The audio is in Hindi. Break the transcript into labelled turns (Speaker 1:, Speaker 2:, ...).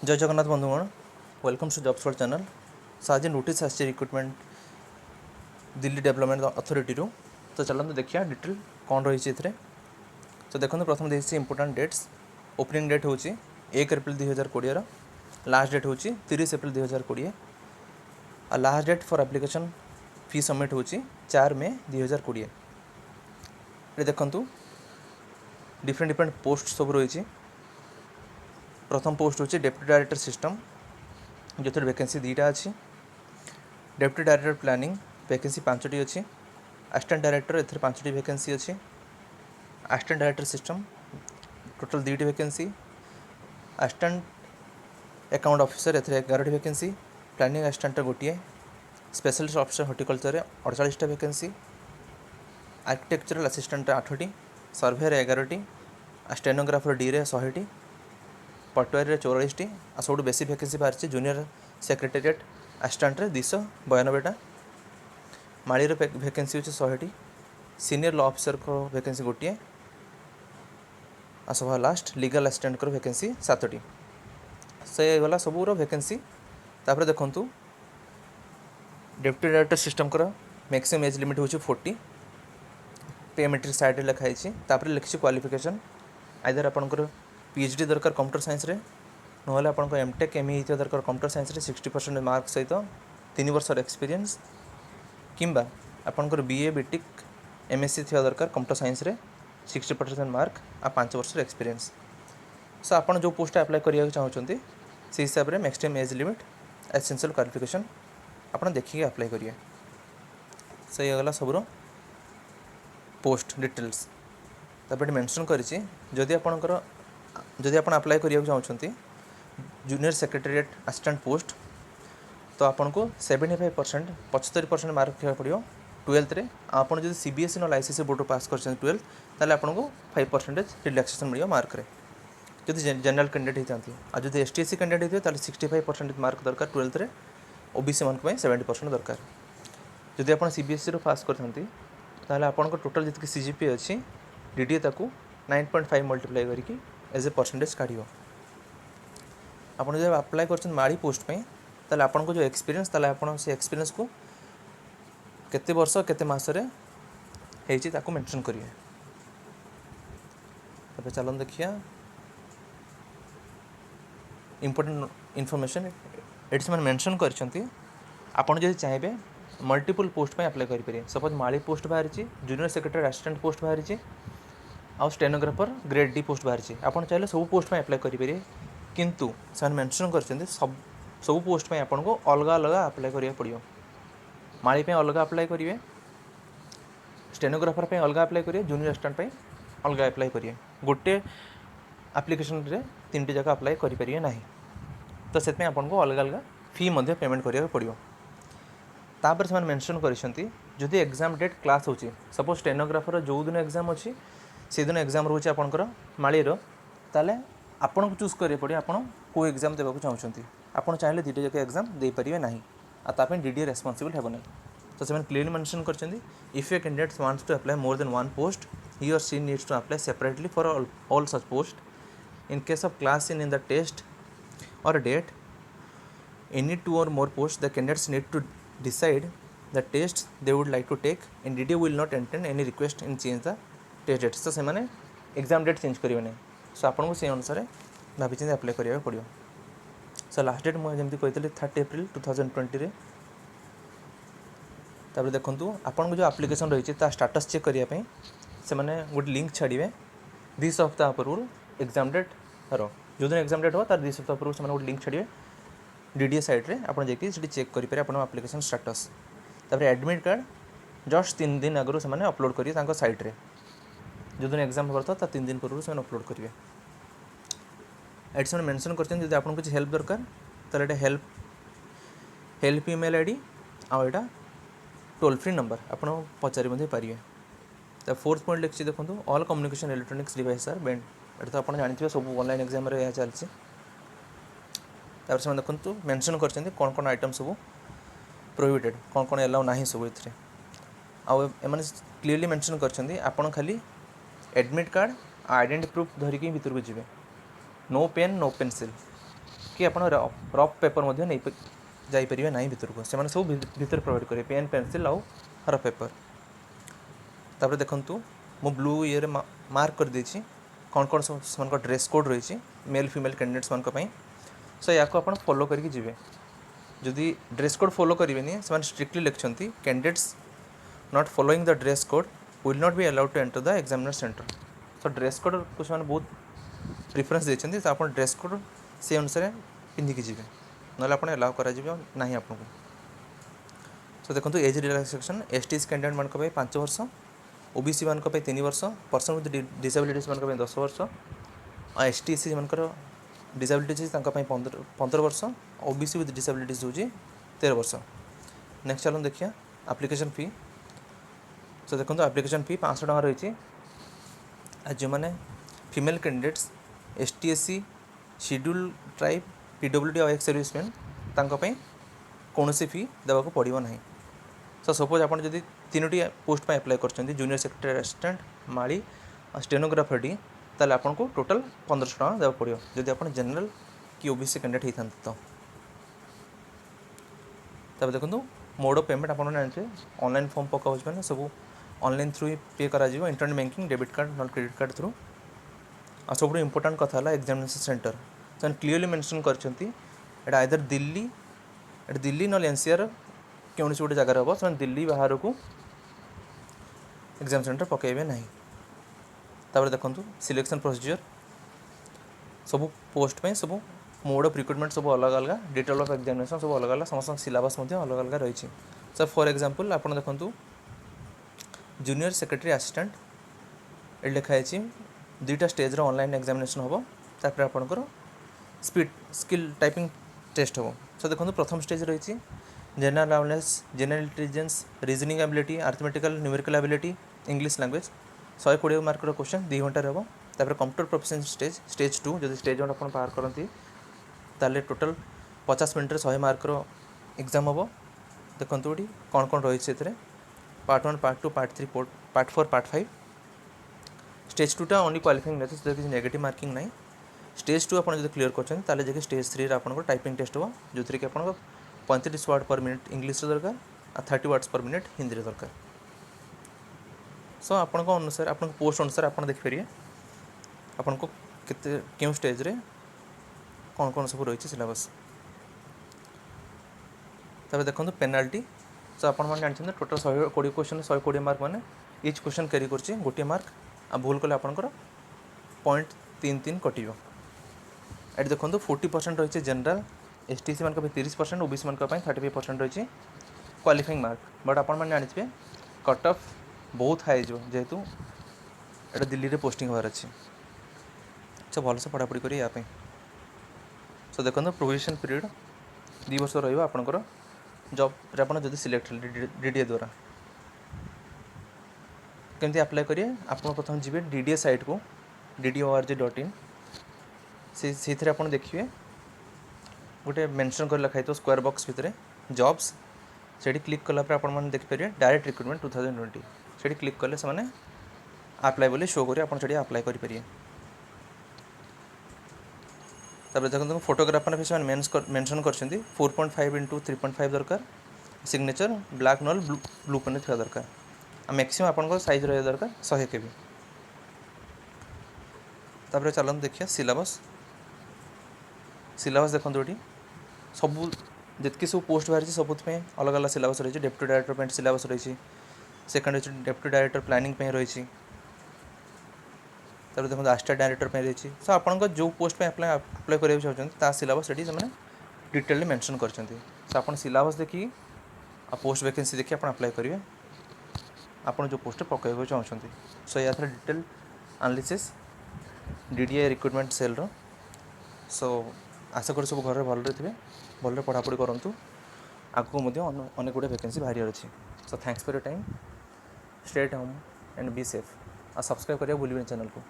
Speaker 1: जय जगन्नाथ बंधुगण welcome to Jobs World channel. So आज नोटिस आसी रिक्रुटमेंट दिल्ली डेवलपमेंट अथॉरिटी रू। तो चलते देखिए डिटेल कौन रही है। तो देखो प्रथम देखिए इंपोर्टाट डेट्स। ओपनिंग डेट हूँ 1 एप्रिल 2020, लास्ट डेट हूँ 30 एप्रिल 2020 और last date for application fee submit हूँ 4 मे 2020। ये देखूँ डिफरेंट डिफरेंट पोस्ट सब रही। प्रथम पोस्ट हूँ डेप्यूटी डायरेक्टर सिस्टम जो वैकेंसी 2टा अच्छी। डेप्यूटी डायरेक्टर प्लानिंग वैकेंसी 5टी अच्छी। असिस्टेंट डायरेक्टर ए 5टी वैकेंसी अच्छी। असिस्टेंट डायरेक्टर सिस्टम टोटल 2टी vacancy. Assistant account officer A 11टी वैकेंसी। प्लानिंग असिस्टेंट गोटे। स्पेशलिस्ट ऑफिसर हॉर्टिकल्चर 48टा वैकेंसी। आर्किटेक्चरल असिस्टेंट 8टी। सर्वेयर 11टी। स्टेनोग्राफर डी रे 100टी। पटवारी 44टी। आ सब बेसी वैकेंसी बाहरी जूनियर सेक्रेटेरिएट असिस्टेंट 292टा। माड़ी वैकेंसी होची 100टी। सीनियर लॉ ऑफिसर को वैकेंसी गोटे। आ सब लास्ट लीगल असिस्टेंट को वैकेंसी 7टी। से गला सबूर वैकेंसी। तापर देखंतु डेप्यूटी डायरेक्टर सिस्टम को मैक्सिमम एज लिमिट होची 40। पे मेट्रिक साइड रे लिखाई छी। तापर लिखछि क्वालिफिकेशन आइदर आपनकर पीएचडी दरकार कंप्यूटर साइंस रे नहले आपनको एमटेक एमई हित दरकार कंप्यूटर साइंस रे 60% मार्क सहित 3 वर्ष एक्सपीरियंस किंबा आपनकर बीए बीटेक एमएससी थी दरकार कंप्यूटर साइंस रे 60% मार्क आ 5 वर्ष एक्सपीरियंस। सो आपन जो पोस्ट अप्लाई करिया चाहउछंती से हिसाब रे maximum age limit essential qualification आपन देखिए अप्लाई करिए। सही गला सबरो पोस्ट डिटेल्स तब मेंशन करिछि। जदि आपन अप्लाई करिया चाहउछंती जूनियर सेक्रेटेरिएट असिस्टेंट पोस्ट तो आपन को 75% 75% मार्क रखा पड़ो 12th रे। आपन जदि सीबीएसई न आईसीएसई बोर्ड पास कर 12th ताले आपन को 5% रिलैक्सेशन मिलियो मार्क रे जदि जनरल कैंडिडेट होती। आ जदि एसटीएससी कैंडिडेट होते 65% मार्क दरकार 12th रे। ओबीसी मान 70% दरकार। जदि आपन सीबीएसई रो पास करथंती ताले आपन को टोटल जितकी सीजीपी अच्छी डीडीए ताकू 9.5 मल्टीप्लाई करके एज ए परसेंटेज काढ़ियो। आपन जब अप्लाई करछन माड़ी पोस्ट पे ताले आपन को जो एक्सपीरियंस ताले आपन से एक्सपीरियंस को केते वर्ष केते मास रे हेची ताकू मेंशन करिए। तबे चलन देखिया इंपोर्टेंट इनफॉरमेशन एट्स मैंने मेंशन करछंती। आपन जदि चाहेबे मल्टीपल पोस्ट पे अप्लाई करि परिए। सपोज माड़ी पोस्ट बाहरी छि, जूनियर सेक्रेटरी असिस्टेंट पोस्ट बाहरी छि आ स्टेनोग्राफर ग्रेड डी पोस्ट बाहरी छि। आपन चाहिले सब पोस्ट पे अप्लाई करि परिए किंतु सन मेंशन करछंती सब पोस्ट पे आपन को अलगा अलगा अप्लाई करिया पड़ियो। माड़ी पे अलगा अप्लाई करिवे, स्टेनोग्राफर पे अलगा अप्लाई करिए, जूनियर असिस्टेंट पे अलगा अप्लाई करिए। गोटे एप्लिकेशन रे 3टी जगह अप्लाई करि परिए नाही। तो सेत आपन को अलग अलग फी मध्य पेमेंट करिया पड़ियो। तापर से मेंशन करिसंती जदि एग्जाम डेट क्लास होची सपोज स्टेनोग्राफर जो दिन एग्जाम अच्छी से दिन एग्जाम रोचे आपनकर माली रो ताले आपन को चूज करिया पड़ियो आपन को एग्जाम देबा को चाहउछंती। आपन चाहिले 2टी जगह एग्जाम दे परिवे नाही आ तापे डीडीए रेस्पोंसिबल हेबो नाही। तो से क्लियरली मेंशन करछंती if a candidate wants to apply more than one post he और she needs to apply separately for all such post in case of class in the test or date any 2 or more posts the candidates need to decide the tests they would like to take and DDA will not entertain any request in change the test dates। तो से माने एग्जाम डेट चेंज करिवे नै। सो आपन को से अनुसार भाबी चिंत अप्लाई करिया पड़ियो। सो लास्ट डेट म जेमति कहितले 30 एप्रिल 2020 रे। तापर देखंतु आपन को जो एप्लिकेशन रही छि ता स्टेटस चेक करिया पई से माने गुड लिंक छाड़िवे 2 सप्ताह पूर्व एग्जाम डेट रो जो दिन एग्जाम डेट हो तार 2 सप्ताह पूर्व से गोटे लिंक छाड़िए डीडीए साइट रे आपन जेकी सेठी चेक करि पारे आपन एप्लिकेशन स्टेटस। तापर एडमिट कार्ड जस्ट 3 दिन आगरो से माने अपलोड करिए तांको साइट रे जो दिन एग्जाम होता ता 3 दिन पूर्व से अपलोड करिए। एडसन मेंशन करछन जदि आपन कुछ हेल्प दरकार ताले एटा हेल्प ईमेल आईडी आ एटा टोल फ्री नंबर आपन पचारि मध्ये पारिए। ता फोर्थ पॉइंट लिखछि देखंतु all communication electronics device are banned. एटा तो आपन जानिथिबे सब ऑनलाइन एग्जाम रे या चलछि। तापर से देखंतु मेंशन करछन्ती कोन कोन आइटम सब प्रोहिबिटेड कोन कोन अलाउ नाही सब इथरे आ एमाने क्लियरली मेंशन करछन्ती आपन खाली एडमिट कार्ड आइडेंटिटी प्रूफ धरिकी भीतर को जिवे नो पेन नो पेंसिल कि आप रफ पेपर नहीं जापर ना भितर को से सब भितर प्रोवाइड करेंगे पेन पेनसिल आउ रफ पेपर। तापर देखंतु मु ब्लू ये मार्क कर देछि कौन कौन सब ड्रेस कोड रही मेल फीमेल कैंडिडेट्स मान सो या आप फॉलो करके जिवे जदि ड्रेस कोड फॉलो करेंगे से स्ट्रिक्टली लिखिं candidates not following the dress code will not be allowed to enter the examiner centre. तो ड्रेस कोड को से बहुत प्रिफरेंस देते तो आप ड्रेस कोड से अनुसार पिंधिकी जी ना आप अलाउ कर आपको। सो देखो एज रिलैक्सेशन एसटीज कैंडिडेट मान 5 वर्ष ओबीसी मान 3 वर्ष पर्सन विथ डिसेबिलिटीज मान 10 वर्ष और एसटी एससी मान डिसेबिलिटीज 15 वर्ष ओबीसी विथ डिसेबिलिटीज हूँ 13 वर्ष। नेक्स्ट चलो देखिए एप्लिकेशन फी। सो देखो एप्लिकेशन फी 500 टका रही। जो मैंने female candidates ST SC schedule tribe PWD और एक्स सर्विसमैन तांको कौन फी देवाक पड़ो ना। सो सपोज आप तीनोटी पोस्ट पर अप्लाई कर जूनियर सेक्रेटरी असिस्टेंट माली स्टेनोग्राफर डी ताले आपको टोटल 1500 टका देवाक पड़ो जदि आप जनरल कि ओबीसी कैंडिडेट होता। तब देखो मोड ऑफ पेमेंट आप जानते ऑनलाइन फॉर्म पकाऊ मैंने सब ऑनलाइन थ्रू ही पे करा इंटरनेट बैंकिंग डेबिट कार्ड ना क्रेडिट कार्ड थ्रू। आ सब इंपोर्टाट कथा है एग्जामिनेशन सेंटर से क्लीयरली मेंशन कर आइदर दिल्ली ना एनसीआर कौन गोटे जगार हम से दिल्ली बाहर को एग्जाम सेंटर पकेबे ना। तापर देखो सिलेक्शन प्रोसीजर सब पोस्ट पे सब मोड ऑफ रिक्रुटमेंट सब अलग अलग डिटेल ऑफ एग्जामिनेशन सब अलग अलग समस्त सिलेबस अलग अलग रही। सर फॉर एग्जांपल आप देखो जूनियर सेक्रेटरी असिस्टेंट ये लिखाई 2टा स्टेज ऑनलाइन एग्जामिनेशन हम तापर आपंकर स्पीड स्किल टाइपिंग टेस्ट हम। सो देखो प्रथम स्टेज रही general awareness general intelligence reasoning ability arithmetical numerical ability English language 120 mark question 2 घंटे हम। तापर कंप्यूटर प्रोफिशिएंसी स्टेज 2 जो स्टेज 1 आप पार करती ताले टोटल 50 मिनट 100 मार्क एग्जाम हम। देखो ये कौन कौन रही है part 1 part 2 part 3 part 4 part 5। Stage 2टा ओनली क्वालिफाइंग मेथड किसी नेगेटिव मार्किंग ना। स्टेज 2 आप क्लीयर कर स्टेज 3 आप टाइपिंग टेस्ट हो जो थी कि आप 35 वर्ड पर मिनिट इंग्लिश दरकार और 30 वर्ड्स पर मिनिट हिंदी दरकार। सो आपण अनुसार आप पोस्ट अनुसार आप देखिपारे आपको क्यों स्टेज रे कौन कौन सब रही सिलेबस। तब देखो पेनाल्टी। सो आप जानते टोटल 120 क्वेश्चन 120 मार्क मैंने इच क्वेश्चन कैरी कर गोटे मार्क आ भूल कले आपंकर 0.33 कटो। ये देखो 40% रही जनरल एसटीसी मान 30% ओबीसी मान 35% रही क्वालिफाइंग मार्क। बट आप जानते कट ऑफ बहुत हाई जेहेतु ये दिल्ली रे पोस्टिंग होवार अच्छे। अच्छा भलसे पढ़ापढ़ी करें। सो देखो प्रोविजन पीरियड 2 वर्ष रहा जॉब आप सिलेक्ट डीडीए द्वारा केमती अप्लाई करिए। आप प्रथम जी डीडीए साइट को ddio.org.in से देखिए गोटे मेंशन कर लिखाई तो स्क्वायर बॉक्स भितर जॉब्स से क्लिक कलापर आप देखिपारे डायरेक्ट रिक्रुटमेंट 2020 से क्लिक कले से अप्लाई बोले शो करें आप अप्लाई करेंगे। तब देखो फोटोग्राफर भी मेंशन कर 4.5 इंटू 3.5 दरकार सिग्नेचर ब्लैक नल ब्लू पेन थी दरकार मैक्सिमम आपन साइज रहा दरकार 100 KB। तापर चलते देखिए सिलेबस देखो ये सब जितकी सब पोस्ट बाहर सब अलग अलग सिलेबस रही। डेप्यूटी डायरेक्टर सिलेबस रही सेकेंड डेप्यूटी डायरेक्टर प्लानिंग रही। तब देखो असिस्टेंट डायरेक्टर रही। सो आप जो पोस्ट पे अप्लाई करा चाहते सिलेबस से डिटेल मेंशन कर। सो आप सिलेबस देखिए पोस्ट वैकेंसी देखिए आप अप्लाई करेंगे आप जो पोस्ट पकड़ चाहते। सो या detail analysis DDA recruitment cell रो। सो आशा कर सब घर भल थे भल पढ़ापढ़ी करूँ आगू अनेक गुड़े वैकेंसी बाहर अच्छी। So thanks for your time stay at home and be safe और सब्सक्राइब करिए भूलिए चैनल को।